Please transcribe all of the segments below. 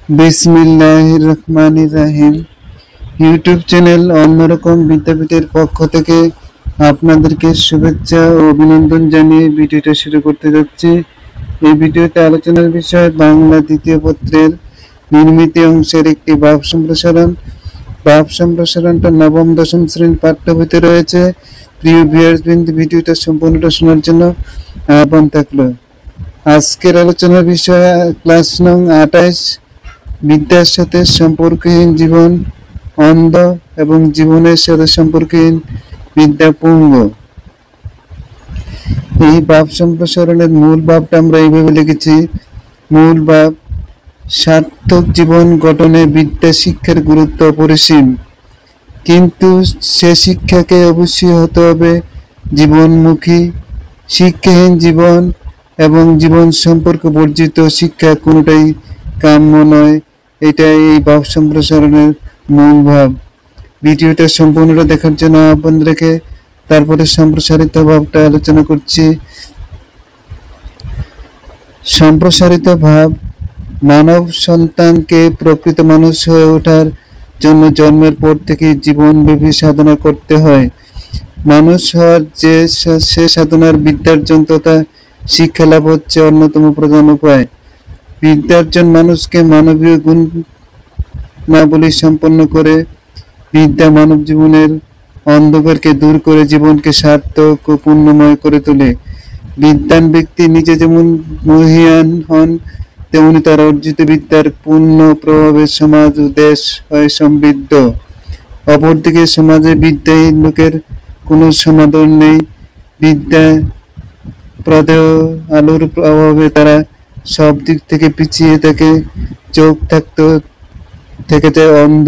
বিসমিল্লাহির রহমানির রহিম। YouTube channel অন্যরকম বিদ্যাপীঠের পক্ষ থেকে আপনাদেরকে শুভেচ্ছা ও অভিনন্দন জানিয়ে ভিডিওটা শুরু করতে যাচ্ছি। এই ভিডিওতে আলোচনার বিষয় বাংলা দ্বিতীয় পত্রের নির্মিত অংশের একটি ভাব সম্প্রসারণ। ভাব সম্প্রসারণটা নবম দশম শ্রেণীর পাঠ্যবইতে রয়েছে। প্রিয় ভিউয়ার্সবৃন্দ, ভিডিওটা সম্পূর্ণটা শোনার জন্য আহ্বান থাকলো। আজকের আলোচনার বিষয় ক্লাস নং 28, বিদ্যার সাথে সম্পর্কহীন জীবন অন্ধ এবং জীবনের সাথে সম্পর্কহীন বিদ্যা পুঙ্গ। এই ভাব সম্প্রসারণের মূল ভাবটা আমরা এইভাবে লিখেছি। মূল ভাব: সার্থক জীবন গঠনে বিদ্যা শিক্ষার গুরুত্ব অপরিসীম, কিন্তু সে শিক্ষাকে অবশ্যই হতে হবে জীবনমুখী। শিক্ষাহীন জীবন এবং জীবন সম্পর্ক বর্জিত শিক্ষা কোনোটাই কাম্য নয়। এটাই এই ভাব সম্প্রসারণের মূল ভাব। ভিডিওটা সম্পূর্ণটা দেখার জন্য আহ্বান রেখে তারপরে সম্প্রসারিত ভাবটা আলোচনা করছি। সম্প্রসারিত ভাব: মানব সন্তানকে প্রকৃত মানুষ হয়ে ওঠার জন্য জন্মের পর থেকে জীবনব্যাপী সাধনা করতে হয়। মানুষ হওয়ার সে সাধনার বিদ্যার্জন তথা শিক্ষা লাভ হচ্ছে অন্যতম প্রধান উপায়। বিদ্যার্জন মানুষকে মানবীয় গুণাবলী সম্পন্ন করে। বিদ্যা মানব জীবনের অন্ধকারকে দূর করে জীবনকে সার্থক ও পূর্ণময় করে তোলে। বিদ্বান ব্যক্তি নিজে যেমন মহীয়ান হন, তেমনি তার অর্জিত বিদ্যার পূর্ণ প্রভাবে সমাজ ও দেশ হয় সমৃদ্ধ। অপরদিকে সমাজে বিদ্যাহীন লোকের কোনো সমাদর নেই। বিদ্যা প্রদেয় আলোর অভাবে তারা সব দিক থেকে পিছিয়ে থাকে। চোখ থেকে যায় অন্ধ।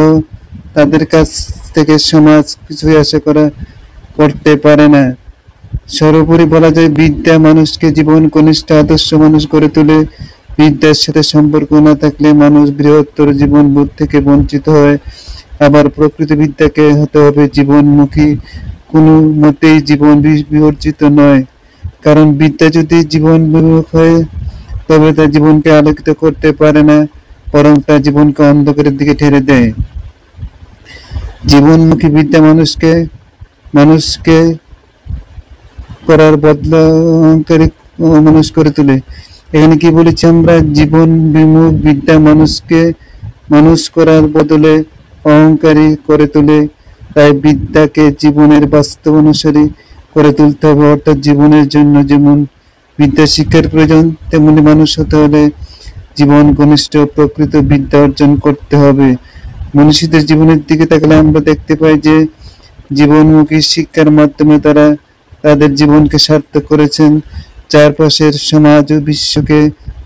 তাদের কাছ থেকে সমাজ কিছুই আশা করতে পারে না। সর্বোপরি বলা যায়, বিদ্যা মানুষকে জীবন কনিষ্ঠ আদর্শ মানুষ করে তোলে। বিদ্যার সাথে সম্পর্ক না থাকলে মানুষ বৃহত্তর জীবন বোধ থেকে বঞ্চিত হয়। আবার প্রকৃত বিদ্যাকে হতে হবে জীবনমুখী, কোনো মতেই জীবন বিবর্জিত নয়। কারণ বিদ্যা যদি জীবন বিমুখ হয় তবে তা জীবনকে আলোকিত করতে পারে না, বরং তা জীবনকে অন্ধকারের দিকে ঠেলে দেয়। জীবনমুখী বিদ্যা মানুষকে করার বদলে অহংকারী মানুষ করে তোলে। এখানে কি বলেছি আমরা? জীবন বিমুখ বিদ্যা মানুষকে মানুষ করার বদলে অহংকারী করে তোলে। তাই বিদ্যাকে জীবনের বাস্তব অনুসারী করে তুলতে হবে। অর্থাৎ জীবনের জন্য যেমন বিদ্যা শিক্ষার প্রয়োজন, তেমনি মানুষ হতে হলে জীবন ঘনিষ্ঠ প্রকৃত বিদ্যা অর্জন করতে হবে। মনীষীদের জীবনের দিকে তাকালে আমরা দেখতে পাই যে জীবনমুখী শিক্ষার মাধ্যমে তারা তাদের জীবনকে সার্থক করেছেন। চারপাশের সমাজ ও বিশ্বকে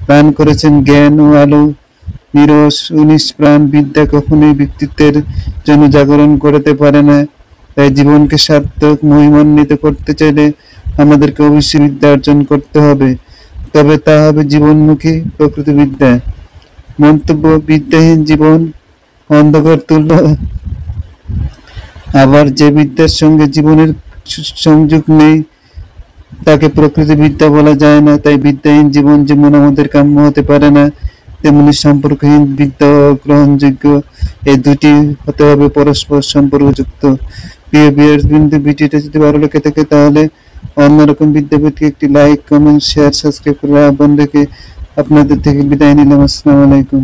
দান করেছেন জ্ঞান ও আলো। নিরস ও নিষ্প্রাণ বিদ্যা কখনোই ব্যক্তিত্বের জন্য জাগরণ করতে পারে না। তাই জীবনকে সার্থক মহিমান্বিত করতে চাইলে আমাদেরকে অবশ্যই বিদ্যা অর্জন করতে হবে। তবে তা হবে জীবনমুখী প্রকৃত বিদ্যা। মন্তব্য: বিদ্যাহীন জীবন অন্ধকার তুল্য। আবার যে বিদ্যার সঙ্গে জীবনের সংযোগ নেই তাকে প্রকৃত বিদ্যা বলা যায় না। তাই বিদ্যাহীন জীবন যেমন আমাদের কাম্য হতে পারে না, তেমনি সম্পর্কহীন বিদ্যা গ্রহণযোগ্য। এই দুটি হতে হবে পরস্পর সম্পর্কযুক্ত। প্রিয় ভিউয়ার্সবৃন্দ, ভিডিওটা যদি ভালো লেগে থাকে তাহলে অন্যরকম বিদ্যাপীঠকে একটি লাইক, কমেন্ট, শেয়ার, সাবস্ক্রাইব করার আহ্বান রেখে আপনাদের থেকে বিদায় নিলাম। আসসালামু আলাইকুম।